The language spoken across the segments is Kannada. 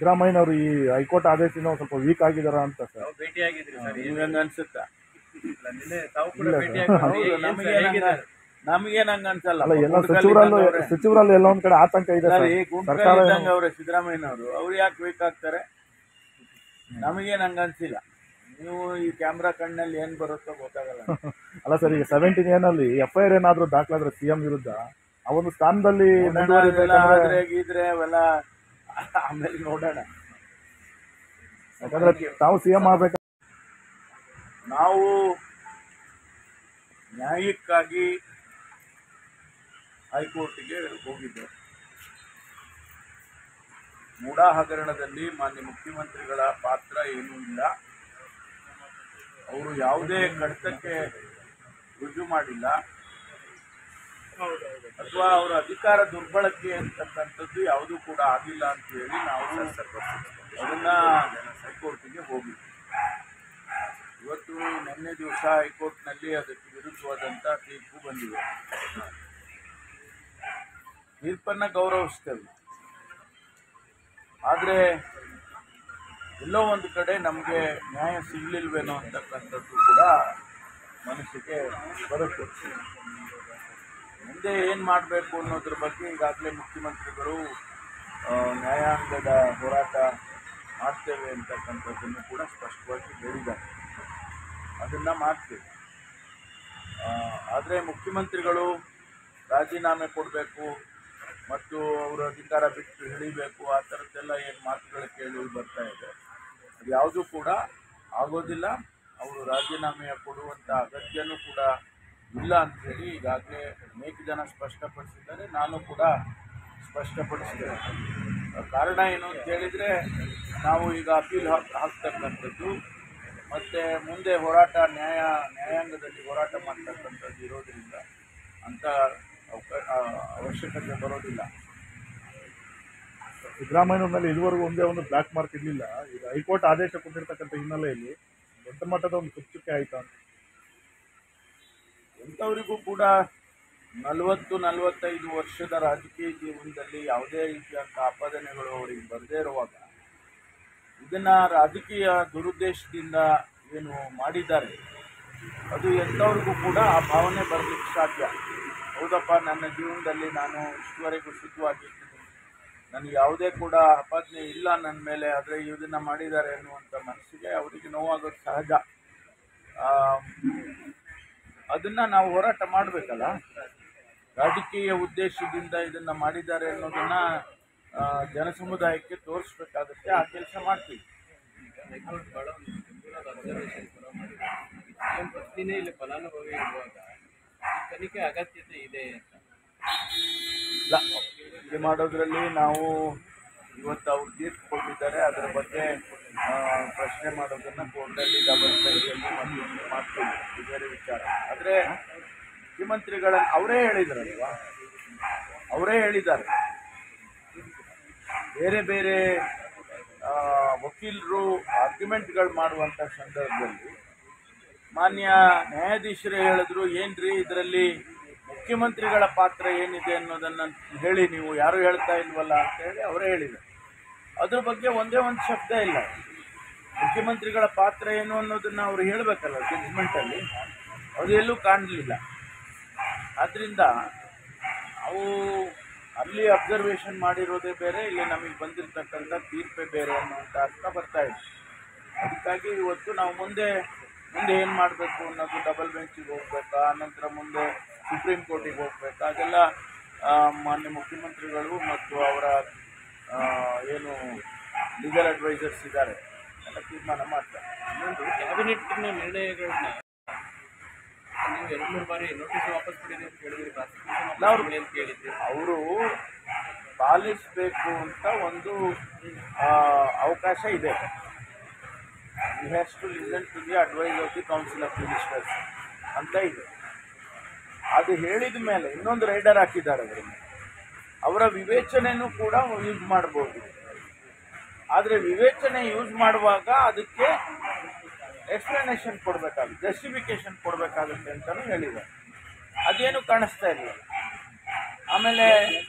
ಸಿದ್ದರಾಮಯ್ಯನವರು ಈ ಹೈಕೋರ್ಟ್ ಆದೇಶದಿಂದ ಒಂದು ಸ್ವಲ್ಪ ವೀಕ್ ಆಗಿದಾರ ಅಂತ ಸರ್. ಭೇಟಿಯಾಗಿದ್ರಿ ಸರ್, ನಿಮ್ಗೆ ಅನ್ಸುತ್ತಾ? ತಾವು ಕೂಡ ನಮಗೇನ್ ಹಂಗ ಅನ್ಸಲ್ಲ. ಅಲ್ಲ, ಎಲ್ಲ ಸಚಿವರಲ್ಲಿ ಎಲ್ಲ ಒಂದ್ ಕಡೆ ಆತಂಕ ಇದೆ ಸರ್ಕಾರ ಅವ್ರೆ ಸಿದ್ದರಾಮಯ್ಯನವರು. ಅವ್ರು ಯಾಕೆ ವೀಕ್ ಆಗ್ತಾರೆ? ನಮಗೇನ್ ಹಂಗ ಅನ್ಸಿಲ್ಲ. ನೀವು ಈ ಕ್ಯಾಮ್ರಾ ಕಣ್ಣಲ್ಲಿ ಏನ್ ಬರುತ್ತೋ ಗೊತ್ತಾಗಲ್ಲ. ಅಲ್ಲ ಸರ್, ಈಗ 17 ಏನಲ್ಲಿ FIR ಏನಾದ್ರು ದಾಖಲಾದ್ರೆ CM ವಿರುದ್ಧ ಆ ಒಂದು ಸ್ಥಾನದಲ್ಲಿ ಗೀದ್ರೆ ಅವೆಲ್ಲ ಆಮೇಲೆ ನೋಡೋಣ. ಯಾಕಂದ್ರೆ ತಾವು CM ಆಗ್ಬೇಕು. ನಾವು ನ್ಯಾಯಕ್ಕಾಗಿ ಹೈಕೋರ್ಟ್ಗೆ ಹೋಗಿದ್ದೆ. ಮೂಡಾ ಹಗರಣದಲ್ಲಿ ಮಾನ್ಯ ಮುಖ್ಯಮಂತ್ರಿಗಳ ಪಾತ್ರ ಏನೂ ಇಲ್ಲ. ಅವರು ಯಾವುದೇ ಕಡತಕ್ಕೆ ರುಜು ಮಾಡಿಲ್ಲ ಅಥವಾ ಅವರ ಅಧಿಕಾರ ದುರ್ಬಳಕೆ ಅಂತಕ್ಕಂಥದ್ದು ಯಾವುದೂ ಕೂಡ ಆಗಿಲ್ಲ ಅಂತ ಹೇಳಿ ನಾವು ಅದನ್ನ ಹೈಕೋರ್ಟ್ಗೆ ಹೋಗಿದ್ವಿ. ಇವತ್ತು ನಿನ್ನೆ ದಿವಸ ಹೈಕೋರ್ಟ್ನಲ್ಲಿ ಅದಕ್ಕೆ ವಿರುದ್ಧವಾದಂಥ ತೀರ್ಪು ಬಂದಿದೆ. ತೀರ್ಪನ್ನು ಗೌರವಿಸ್ತೇವೆ. ಆದರೆ ಎಲ್ಲೋ ಒಂದು ಕಡೆ ನಮಗೆ ನ್ಯಾಯ ಸಿಗಲಿಲ್ವೇನೋ ಅಂತಕ್ಕಂಥದ್ದು ಕೂಡ ಮನಸ್ಸಿಗೆ ಬರುತ್ತೆ. ಮುಂದೆ ಏನು ಮಾಡಬೇಕು ಅನ್ನೋದ್ರ ಬಗ್ಗೆ ಈಗಾಗಲೇ ಮುಖ್ಯಮಂತ್ರಿಗಳು ನ್ಯಾಯಾಂಗದ ಹೋರಾಟ ಮಾಡ್ತೇವೆ ಅಂತಕ್ಕಂಥದ್ದನ್ನು ಕೂಡ ಸ್ಪಷ್ಟವಾಗಿ ಹೇಳಿದ್ದಾರೆ. ಅದನ್ನು ಮಾಡ್ತೇವೆ. ಆದರೆ ಮುಖ್ಯಮಂತ್ರಿಗಳು ರಾಜೀನಾಮೆ ಕೊಡಬೇಕು ಮತ್ತು ಅವರು ಅಧಿಕಾರ ಬಿಟ್ಟು ಹಿಡಿಬೇಕು, ಆ ಥರದ್ದೆಲ್ಲ ಏನು ಮಾತುಗಳು ಕೇಳಿ ಬರ್ತಾ ಇದೆ. ಅದು ಯಾವುದೂ ಕೂಡ ಆಗೋದಿಲ್ಲ. ಅವರು ರಾಜೀನಾಮೆಯ ಕೊಡುವಂಥ ಅಗತ್ಯನೂ ಕೂಡ ಇಲ್ಲ ಅಂಥೇಳಿ ಈಗಾಗಲೇ ಅನೇಕ ಜನ ಸ್ಪಷ್ಟಪಡಿಸಿದ್ದಾರೆ. ನಾನು ಕೂಡ ಸ್ಪಷ್ಟಪಡಿಸಿದ್ದೇನೆ. ಕಾರಣ ಏನು ಅಂತ ಹೇಳಿದರೆ, ನಾವು ಈಗ ಅಪೀಲ್ ಹಾಕ್ತಕ್ಕಂಥದ್ದು ಮತ್ತು ಮುಂದೆ ಹೋರಾಟ ನ್ಯಾಯಾಂಗದಲ್ಲಿ ಹೋರಾಟ ಮಾಡ್ತಕ್ಕಂಥದ್ದು ಇರೋದರಿಂದ ಅಂಥ ಅವಶ್ಯಕತೆ ಬರೋದಿಲ್ಲ. ಸಿದ್ದರಾಮಯ್ಯನವ್ರ ಮೇಲೆ ಇದುವರೆಗೂ ಒಂದೇ ಒಂದು ಬ್ಲ್ಯಾಕ್ ಮಾರ್ಕ್ ಇರಲಿಲ್ಲ. ಈಗ ಹೈಕೋರ್ಟ್ ಆದೇಶ ಕೊಟ್ಟಿರ್ತಕ್ಕಂಥ ಹಿನ್ನೆಲೆಯಲ್ಲಿ ದೊಡ್ಡ ಮಟ್ಟದ ಒಂದು ಕುಚ್ಚುಕ್ಕೆ ಆಯ್ತಾ ಅಂತ. ಎಂಥವರಿಗೂ ಕೂಡ 40-45 ವರ್ಷದ ರಾಜಕೀಯ ಜೀವನದಲ್ಲಿ ಯಾವುದೇ ರೀತಿಯಂಥ ಆಪಾದನೆಗಳು ಅವರಿಗೆ ಬರದೇ ಇರುವಾಗ ಇದನ್ನು ರಾಜಕೀಯ ದುರುದ್ದೇಶದಿಂದ ಏನು ಮಾಡಿದ್ದಾರೆ ಅದು ಎಂಥವ್ರಿಗೂ ಕೂಡ ಆ ಭಾವನೆ ಬರಲಿಕ್ಕೆ ಸಾಧ್ಯ. ಹೌದಪ್ಪ, ನನ್ನ ಜೀವನದಲ್ಲಿ ನಾನು ಇಷ್ಟುವರೆಗೂ ಶುದ್ಧವಾಗಿರ್ತೀನಿ, ನನಗೆ ಯಾವುದೇ ಕೂಡ ಆಪಾದನೆ ಇಲ್ಲ ನನ್ನ ಮೇಲೆ, ಆದರೆ ಇದನ್ನು ಮಾಡಿದ್ದಾರೆ ಅನ್ನುವಂಥ ಮನಸ್ಸಿಗೆ ಅವರಿಗೆ ನೋವಾಗೋದು ಸಹಜ. ಅದನ್ನು ನಾವು ಹೋರಾಟ ಮಾಡಬೇಕಲ್ಲ. ರಾಜಕೀಯ ಉದ್ದೇಶದಿಂದ ಇದನ್ನು ಮಾಡಿದ್ದಾರೆ ಅನ್ನೋದನ್ನು ಜನಸಮುದಾಯಕ್ಕೆ ತೋರಿಸ್ಬೇಕಾಗುತ್ತೆ. ಆ ಕೆಲಸ ಮಾಡ್ತೀವಿ. ಇಲ್ಲಿ ಫಲಾನುಭವಿ ಇರುವಾಗ ತನಿಖೆ ಅಗತ್ಯತೆ ಇದೆ ಅಂತ ಇದು ಮಾಡೋದ್ರಲ್ಲಿ ನಾವು ಇವತ್ತು ಅವ್ರು ತೀರ್ಪು ಕೊಟ್ಟಿದ್ದಾರೆ. ಅದರ ಬಗ್ಗೆ ಪ್ರಶ್ನೆ ಮಾಡೋದನ್ನು ಕೋರ್ಟಲ್ಲಿ ಡಬಲ್ ಬೆಂಚಲ್ಲಿ ಮಾಡ್ತೀವಿ. ಇದು ಬೇರೆ ವಿಚಾರ. ಆದರೆ ಮುಖ್ಯಮಂತ್ರಿಗಳನ್ನು ಅವರೇ ಹೇಳಿದ್ದಾರೆ ಬೇರೆ ಬೇರೆ ವಕೀಲರು ಆರ್ಗ್ಯುಮೆಂಟ್ಗಳು ಮಾಡುವಂಥ ಸಂದರ್ಭದಲ್ಲಿ ಮಾನ್ಯ ನ್ಯಾಯಾಧೀಶರೇ ಹೇಳಿದ್ರು, ಏನ್ರಿ ಇದರಲ್ಲಿ ಮುಖ್ಯಮಂತ್ರಿಗಳ ಪಾತ್ರ ಏನಿದೆ ಅನ್ನೋದನ್ನು ಹೇಳಿ, ನೀವು ಯಾರು ಹೇಳ್ತಾ ಇಲ್ವಲ್ಲ ಅಂತ ಹೇಳಿ ಅವರೇ ಹೇಳಿದರು. ಅದ್ರ ಬಗ್ಗೆ ಒಂದೇ ಒಂದು ಶಬ್ದ ಇಲ್ಲ. ಮುಖ್ಯಮಂತ್ರಿಗಳ ಪಾತ್ರ ಏನು ಅನ್ನೋದನ್ನು ಅವರು ಹೇಳಬೇಕಲ್ಲ ಜಡ್ಜ್ಮೆಂಟಲ್ಲಿ, ಅದು ಎಲ್ಲೂ ಕಾಣಲಿಲ್ಲ. ಆದ್ದರಿಂದ ನಾವು ಅಲ್ಲಿ ಅಬ್ಸರ್ವೇಷನ್ ಮಾಡಿರೋದೇ ಬೇರೆ, ಇಲ್ಲಿ ನಮಗೆ ಬಂದಿರತಕ್ಕಂಥ ತೀರ್ಪೇ ಬೇರೆ ಅನ್ನುವಂಥ ಅರ್ಥ ಬರ್ತಾ ಇದೆ. ಅದಕ್ಕಾಗಿ ಇವತ್ತು ನಾವು ಮುಂದೆ ಏನು ಮಾಡಬೇಕು ಅನ್ನೋದು, ಡಬಲ್ ಬೆಂಚಿಗೆ ಹೋಗ್ಬೇಕಾ, ಆನಂತರ ಮುಂದೆ ಸುಪ್ರೀಂ ಕೋರ್ಟಿಗೆ ಹೋಗ್ಬೇಕಾ, ಅದೆಲ್ಲ ಮಾನ್ಯ ಮುಖ್ಯಮಂತ್ರಿಗಳು ಮತ್ತು ಅವರ ಏನು ಲೀಗಲ್ ಅಡ್ವೈಸರ್ಸ್ ಇದ್ದಾರೆ ಎಲ್ಲ ತೀರ್ಮಾನ ಮಾಡ್ತಾರೆ. ಇನ್ನೊಂದು, ಕ್ಯಾಬಿನೆಟ್ನ ನಿರ್ಣಯಗಳನ್ನ ನೀವು 2-3 ಬಾರಿ ನೋಟಿಸ್ ವಾಪಸ್ ಪಡೆಯಿರಿ ಅಂತ ಹೇಳಿದ್ರಿ, ಪ್ರಾಸಿಕ್ಯೂಷನ್ ಕೇಳಿದ್ರಿ. ಅವರು ಪಾಲಿಸಬೇಕು ಅಂತ ಒಂದು ಅವಕಾಶ ಇದೆ. he has to listen to the advice of the council of ministers ಅಂತ ಇದೆ. ಅದು ಹೇಳಿದ ಮೇಲೆ ಇನ್ನೊಂದು ರೈಡರ್ ಹಾಕಿದ್ದಾರೆ ಅವರ ವಿವೇಚನೆಯೂ ಕೂಡ ಯೂಸ್ ಮಾಡ್ಬೋದು. ಆದರೆ ವಿವೇಚನೆ ಯೂಸ್ ಮಾಡುವಾಗ ಅದಕ್ಕೆ ಎಕ್ಸ್ಪ್ಲನೇಷನ್ ಕೊಡಬೇಕಾಗುತ್ತೆ, ಜಸ್ಟಿಫಿಕೇಶನ್ ಕೊಡಬೇಕಾಗುತ್ತೆ ಅಂತಲೂ ಹೇಳಿದ್ದಾರೆ. ಅದೇನು ಕಾಣಿಸ್ತಾ ಇಲ್ಲ. ಆಮೇಲೆ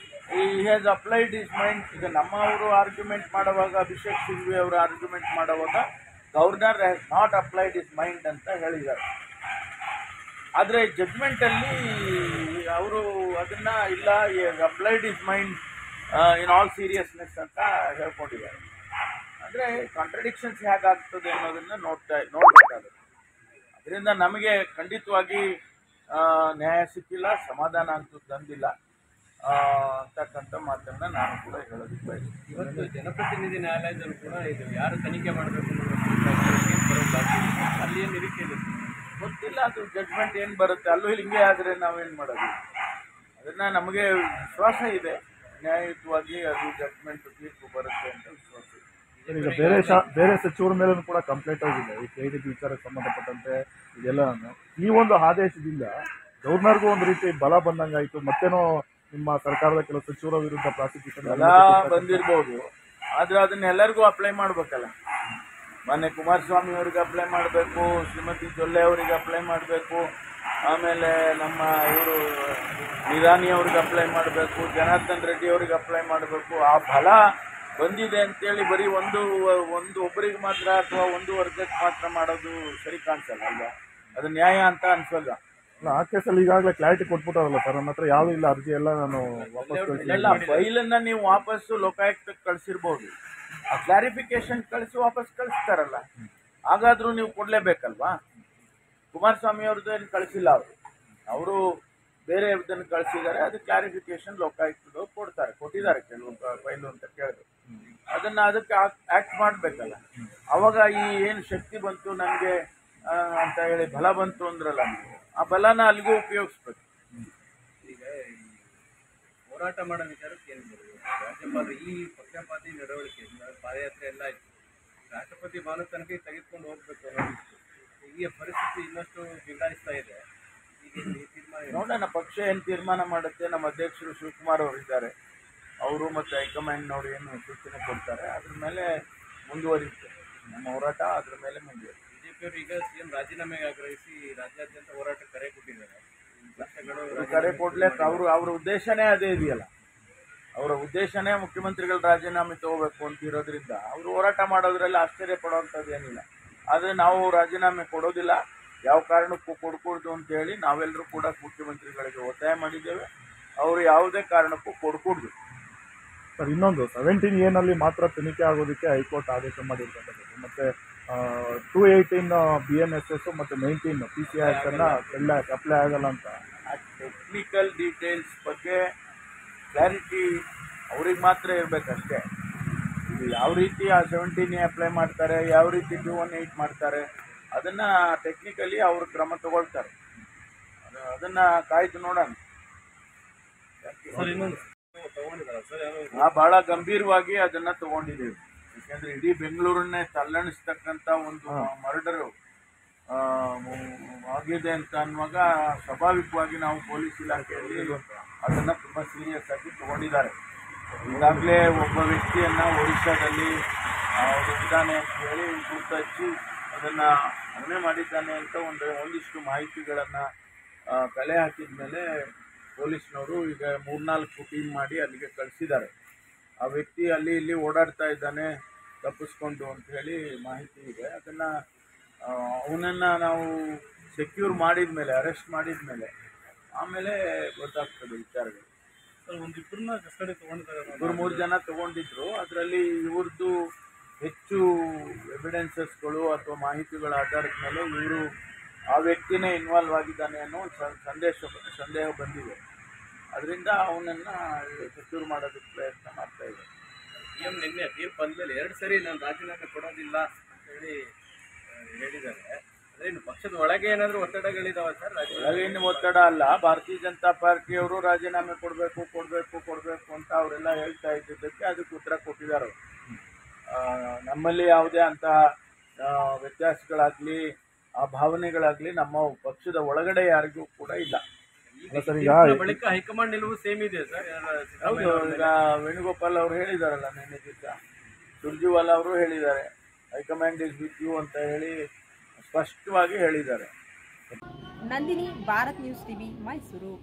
ಈ ಹ್ಯಾಸ್ ಅಪ್ಲೈಡ್ ಇಸ್ ಮೈಂಡ್. ಈಗ ನಮ್ಮವರು ಆರ್ಗ್ಯುಮೆಂಟ್ ಮಾಡುವಾಗ, ಅಭಿಷೇಕ್ ಸಿಂಘ್ವಿ ಅವರು ಆರ್ಗ್ಯುಮೆಂಟ್ ಮಾಡುವಾಗ governor has not applied is mind ಅಂತ ಹೇಳಿದ್ದಾರೆ. ಆದರೆ ಜಡ್ಜ್ಮೆಂಟಲ್ಲಿ ಅವರು ಅದನ್ನ ಇಲ್ಲ, applied is mind in all seriousness ಅಂತ ಹೇಳ್ಕೊಂಡಿದ್ದಾರೆ. ಅಂದರೆ ಕಾಂಟ್ರಡಿಕ್ಷನ್ಸ್ ಹೇಗಾಗ್ತದೆ ಅನ್ನೋದನ್ನು ನೋಡಬೇಕಾಗುತ್ತೆ. ಅದರಿಂದ ನಮಗೆ ಖಂಡಿತವಾಗಿ ನ್ಯಾಯ ಸಿಕ್ಕಿಲ್ಲ, ಸಮಾಧಾನ ಅಂತೂ ತಂದಿಲ್ಲ ಅಂತಕ್ಕಂಥ ಮಾತನ್ನು ನಾನು ಕೂಡ ಹೇಳೋದಕ್ಕೆ ಬಯಸ್ತೀನಿ. ಇವತ್ತು ಜನಪ್ರತಿನಿಧಿ ನ್ಯಾಯಾಲಯದಲ್ಲೂ ಕೂಡ ಇದು ಯಾರು ತನಿಖೆ ಮಾಡಬೇಕು ಅಲ್ಲಿ ಏನು ನಿರೀಕ್ಷೆ ಇದೆ ಗೊತ್ತಿಲ್ಲ. ಅದು ಜಡ್ಜ್ಮೆಂಟ್ ಏನು ಬರುತ್ತೆ, ಅಲ್ಲೂ ಹಿಂಗೆ ಆದರೆ ನಾವೇನು ಮಾಡೋದು? ಅದನ್ನು ನಮಗೆ ವಿಶ್ವಾಸ ಇದೆ, ನ್ಯಾಯಯುತವಾಗಿ ಅದು ಜಡ್ಜ್ಮೆಂಟ್ ತೀರ್ಪು ಬರುತ್ತೆ ಅಂತ ವಿಶ್ವಾಸ ಇದೆ. ಈಗ ಬೇರೆ ಸಚಿವರ ಮೇಲೂ ಕೂಡ ಕಂಪ್ಲೇಂಟ್ ಆಗಿದೆ ಈ KDP ವಿಚಾರಕ್ಕೆ ಸಂಬಂಧಪಟ್ಟಂತೆ. ಇದೆಲ್ಲ ಈ ಒಂದು ಆದೇಶದಿಂದ ಗವರ್ನರ್ಗೂ ಒಂದು ರೀತಿ ಬಲ ಬಂದಂಗಾಯಿತು. ಮತ್ತೇನೋ ನಿಮ್ಮ ಸರ್ಕಾರದ ಕೆಲವು ಸಚಿವರ ವಿರುದ್ಧ ಪ್ರಾಸಿಕ್ಯೂಷನ್ ಎಲ್ಲ ಬಂದಿರ್ಬೋದು, ಆದರೆ ಅದನ್ನ ಎಲ್ಲರಿಗೂ ಅಪ್ಲೈ ಮಾಡಬೇಕಲ್ಲ. ಮೊನ್ನೆ ಕುಮಾರಸ್ವಾಮಿ ಅವರಿಗೆ ಅಪ್ಲೈ ಮಾಡಬೇಕು, ಶ್ರೀಮತಿ ಜೊಲ್ಲೆ ಅವರಿಗೆ ಅಪ್ಲೈ ಮಾಡಬೇಕು, ಆಮೇಲೆ ನಮ್ಮ ಇವರು ನಿರಾನಿ ಅವ್ರಿಗೆ ಅಪ್ಲೈ ಮಾಡಬೇಕು, ಜನಾರ್ದನ್ ರೆಡ್ಡಿ ಅವ್ರಿಗೆ ಅಪ್ಲೈ ಮಾಡಬೇಕು. ಆ ಫಲ ಬಂದಿದೆ ಅಂತೇಳಿ ಬರೀ ಒಂದು ಒಬ್ಬರಿಗೆ ಮಾತ್ರ ಅಥವಾ ಒಂದು ವರ್ಗಕ್ಕೆ ಮಾತ್ರ ಮಾಡೋದು ಸರಿ ಕಾಣಿಸಲ್ಲ ಅಲ್ವಾ? ಅದು ನ್ಯಾಯ ಅಂತ ಅನ್ಸಲ್ಲ. ಆ ಕೇಸಲ್ಲಿ ಈಗಾಗಲೇ ಕ್ಲಾರಿಟಿ ಕೊಟ್ಬಿಟ್ಟಾರಲ್ಲ ಸರ್, ನನ್ನ ಹತ್ರ ಯಾವುದೂ ಇಲ್ಲ, ಅರ್ಜಿ ಎಲ್ಲ ನಾನು ವಾಪಸ್ ಎಲ್ಲ ಫೈಲನ್ನು ನೀವು ವಾಪಸ್ಸು ಲೋಕಾಯುಕ್ತಕ್ಕೆ ಕಳಿಸಿರ್ಬೋದು, ಆ ಕ್ಲಾರಿಫಿಕೇಶನ್ ಕಳಿಸಿ ವಾಪಸ್ ಕಳಿಸ್ತಾರಲ್ಲ, ಹಾಗಾದರೂ ನೀವು ಕೊಡಲೇಬೇಕಲ್ವಾ? ಕುಮಾರಸ್ವಾಮಿ ಅವ್ರದ್ದು ಏನು ಕಳಿಸಿಲ್ಲ, ಅವರು ಬೇರೆ ಇದನ್ನು ಕಳಿಸಿದ್ದಾರೆ. ಅದು ಕ್ಲಾರಿಫಿಕೇಶನ್ ಲೋಕಾಯುಕ್ತದವ್ರು ಕೊಟ್ಟಿದ್ದಾರೆ ಕೆಲವು ಫೈಲು ಅಂತ ಕೇಳಿದ್ರು. ಅದಕ್ಕೆ ಆ್ಯಕ್ಟ್ ಮಾಡಬೇಕಲ್ಲ. ಅವಾಗ ಈ ಏನು ಶಕ್ತಿ ಬಂತು ನನಗೆ ಅಂತ ಹೇಳಿ ಬಲ ಬಂತು ಅಂದ್ರಲ್ಲ, ಆ ಬಲನ ಅಲ್ಲಿಗೂ ಉಪಯೋಗಿಸ್ಬೇಕು. ಈಗ ಹೋರಾಟ ಮಾಡೋ ವಿಚಾರಕ್ಕೆ ಏನು ಬರೋದು? ರಾಜ್ಯಪಾಲರು ಈ ಪಕ್ಷಪಾತಿ ನಡವಳಿಕೆ ಪಾದಯಾತ್ರೆ ಎಲ್ಲ ಆಯಿತು, ರಾಷ್ಟ್ರಪತಿ ಭವನ ತನಕ ತೆಗೆದುಕೊಂಡು ಹೋಗ್ಬೇಕು ಅನ್ನೋದಿತ್ತು. ಈ ಪರಿಸ್ಥಿತಿ ಇನ್ನಷ್ಟು ಬಿಗಡಾಯಿಸ್ತಾ ಇದೆ. ಈಗ ಈ ತೀರ್ಮಾನ ನೋಡೋಣ, ಪಕ್ಷ ಏನು ತೀರ್ಮಾನ ಮಾಡುತ್ತೆ. ನಮ್ಮ ಅಧ್ಯಕ್ಷರು ಶಿವಕುಮಾರ್ ಅವರು ಇದ್ದಾರೆ, ಅವರು ಮತ್ತು ಹೈಕಮಾಂಡ್ನವರು ಏನು ಸೂಚನೆ ಕೊಡ್ತಾರೆ ಅದ್ರ ಮೇಲೆ ಮುಂದುವರಿಯುತ್ತೆ ನಮ್ಮ ಹೋರಾಟ. ಅದ್ರ ಮೇಲೆ ಮುಂದುವರಿಯುತ್ತೆ. ಬಿಜೆಪಿಯವರು ಈಗ CM ರಾಜೀನಾಮೆಗೆ ಆಗ್ರಹಿಸಿ ರಾಜ್ಯಾದ್ಯಂತ ಹೋರಾಟ ಕರೆ ಕೊಟ್ಟಿದ್ದಾರೆ. ಕರೆ ಕೊಡ್ಲಿಕ್ಕೆ ಅವ್ರ ಉದ್ದೇಶನೇ ಅದೇ ಇದೆಯಲ್ಲ. ಅವರ ಉದ್ದೇಶನೇ ಮುಖ್ಯಮಂತ್ರಿಗಳು ರಾಜೀನಾಮೆ ತಗೋಬೇಕು ಅಂತ ಇರೋದ್ರಿಂದ ಅವರು ಹೋರಾಟ ಮಾಡೋದ್ರಲ್ಲಿ ಆಶ್ಚರ್ಯ ಪಡುವಂಥದ್ದು ಏನಿಲ್ಲ. ಆದರೆ ನಾವು ರಾಜೀನಾಮೆ ಕೊಡೋದಿಲ್ಲ, ಯಾವ ಕಾರಣಕ್ಕೂ ಕೊಡ್ಕೊಡ್ದು ಅಂತೇಳಿ ನಾವೆಲ್ಲರೂ ಕೂಡ ಮುಖ್ಯಮಂತ್ರಿಗಳಿಗೆ ಒತ್ತಾಯ ಮಾಡಿದ್ದೇವೆ. ಅವರು ಯಾವುದೇ ಕಾರಣಕ್ಕೂ ಕೊಡ್ಕೊಡ್ದು. ಸರ್, ಇನ್ನೊಂದು 17A ಮಾತ್ರ ತನಿಖೆ ಆಗೋದಕ್ಕೆ ಹೈಕೋರ್ಟ್ ಆದೇಶ ಮಾಡಿರ್ತಕ್ಕಂಥದ್ದು. ಮತ್ತು 218 BNSS ಮತ್ತು 19 PCI ಅಪ್ಲೈ ಆಗಲ್ಲ ಅಂತ. ಆ ಟೆಕ್ನಿಕಲ್ ಡೀಟೇಲ್ಸ್ ಬಗ್ಗೆ ಕ್ಲಾರಿಟಿ ಅವ್ರಿಗೆ ಮಾತ್ರ ಇರಬೇಕಷ್ಟೇ. ಇದು ಯಾವ ರೀತಿ ಆ 17A ಅಪ್ಲೈ ಮಾಡ್ತಾರೆ, ಯಾವ ರೀತಿ 218 ಮಾಡ್ತಾರೆ, ಅದನ್ನು ಟೆಕ್ನಿಕಲಿ ಅವರು ಕ್ರಮ ತಗೊಳ್ತಾರೆ. ಅದನ್ನು ಕಾಯ್ದು ನೋಡೋಣ. ಬಹಳ ಗಂಭೀರವಾಗಿ ಅದನ್ನು ತಗೊಂಡಿದ್ದೀವಿ. ಯಾಕೆಂದರೆ ಇಡೀ ಬೆಂಗಳೂರನ್ನೇ ತಲ್ಲಣಿಸ್ತಕ್ಕಂಥ ಒಂದು ಮರ್ಡರು ಆಗಿದೆ ಅಂತ ಅನ್ನುವಾಗ ಸ್ವಾಭಾವಿಕವಾಗಿ ನಾವು ಪೊಲೀಸ್ ಇಲಾಖೆಯಲ್ಲಿ ಅದನ್ನು ತುಂಬ ಸೀರಿಯಸ್ ಆಗಿ ತಗೊಂಡಿದ್ದಾರೆ. ಈಗಾಗಲೇ ಒಬ್ಬ ವ್ಯಕ್ತಿಯನ್ನು ಒಡಿಶಾದಲ್ಲಿ ಇದ್ದಾನೆ ಅಂತ ಹೇಳಿ ಗುರುತು ಹಚ್ಚಿ ಅದನ್ನು ಹಣೆ ಮಾಡಿದ್ದಾನೆ ಅಂತ ಒಂದಿಷ್ಟು ಮಾಹಿತಿಗಳನ್ನು ಕಲೆ ಹಾಕಿದ ಮೇಲೆ ಪೊಲೀಸ್ನವರು ಈಗ 3-4 ಟೀಮ್ ಮಾಡಿ ಅಲ್ಲಿಗೆ ಕಳಿಸಿದ್ದಾರೆ. ಆ ವ್ಯಕ್ತಿ ಅಲ್ಲಿ ಇಲ್ಲಿ ಓಡಾಡ್ತಾ ಇದ್ದಾನೆ ತಪ್ಪಿಸ್ಕೊಂಡು ಅಂತ ಹೇಳಿ ಮಾಹಿತಿ ಇದೆ. ಅದನ್ನು ಅವನನ್ನು ನಾವು ಸೆಕ್ಯೂರ್ ಮಾಡಿದ ಮೇಲೆ, ಅರೆಸ್ಟ್ ಮಾಡಿದ ಮೇಲೆ ಆಮೇಲೆ ಗೊತ್ತಾಗ್ತದೆ ವಿಚಾರಗಳು. ಒಂದಿಬ್ಬರನ್ನ ಕಸ್ಟಡಿ ತೊಗೊಂಡಿದ್ದಾರೆ, 2-3 ಜನ ತೊಗೊಂಡಿದ್ರು. ಅದರಲ್ಲಿ ಇವ್ರದ್ದು ಹೆಚ್ಚು ಎವಿಡೆನ್ಸಸ್ಗಳು ಅಥವಾ ಮಾಹಿತಿಗಳ ಆಧಾರದ ಮೇಲೆ ಇವರು ಆ ವ್ಯಕ್ತಿನೇ ಇನ್ವಾಲ್ವ್ ಆಗಿದ್ದಾನೆ ಅನ್ನೋ ಒಂದು ಸಂದೇಹ ಬಂದಿದೆ. ಅದರಿಂದ ಅವನನ್ನು ಸೆಕ್ಯೂರ್ ಮಾಡೋದಕ್ಕೆ ಪ್ರಯತ್ನ ಮಾಡ್ತಾ ಇದ್ದಾರೆ. CM ನಿನ್ನೆ ತೀರ್ಪು ಬಂದಮೇಲೆ 2 ಸರಿ ನಾನು ರಾಜೀನಾಮೆ ಕೊಡೋದಿಲ್ಲ ಅಂತ ಹೇಳಿದ್ದಾರೆ. ಅದೇ ಇನ್ನು ಪಕ್ಷದ ಒಳಗೆ ಏನಾದರೂ ಒತ್ತಡಗಳಿದಾವೆ ಸರ್? ಒಳಗೇನು ಒತ್ತಡ ಅಲ್ಲ, ಭಾರತೀಯ ಜನತಾ ಪಾರ್ಟಿಯವರು ರಾಜೀನಾಮೆ ಕೊಡಬೇಕು ಅಂತ ಅವರೆಲ್ಲ ಹೇಳ್ತಾ ಇದ್ದಿದ್ದಕ್ಕೆ ಅದಕ್ಕೆ ಉತ್ತರ ಕೊಟ್ಟಿದ್ದಾರೆ. ನಮ್ಮಲ್ಲಿ ಯಾವುದೇ ಅಂತಹ ವ್ಯತ್ಯಾಸಗಳಾಗಲಿ ಆ ಭಾವನೆಗಳಾಗಲಿ ನಮ್ಮ ಪಕ್ಷದ ಒಳಗಡೆ ಯಾರಿಗೂ ಕೂಡ ಇಲ್ಲ. ಬಳಿಕ ಹೈಕಮಾಂಡ್ ನಿಲುವು ಸೇಮ್ ಇದೆ ಸರ್. ಹೌದು, ಈಗ ವೇಣುಗೋಪಾಲ್ ಅವರು ಹೇಳಿದಾರಲ್ಲ ನಿನ್ನೆ ದಿವಸ, ಸುರ್ಜಿವಾಲಾ ಅವರು ಹೇಳಿದ್ದಾರೆ ಹೈಕಮಾಂಡ್ ಇಸ್ ವಿತ್ ಯು ಅಂತ ಹೇಳಿ ಸ್ಪಷ್ಟವಾಗಿ ಹೇಳಿದ್ದಾರೆ. Nandini, Bharat news TV, Mysuru.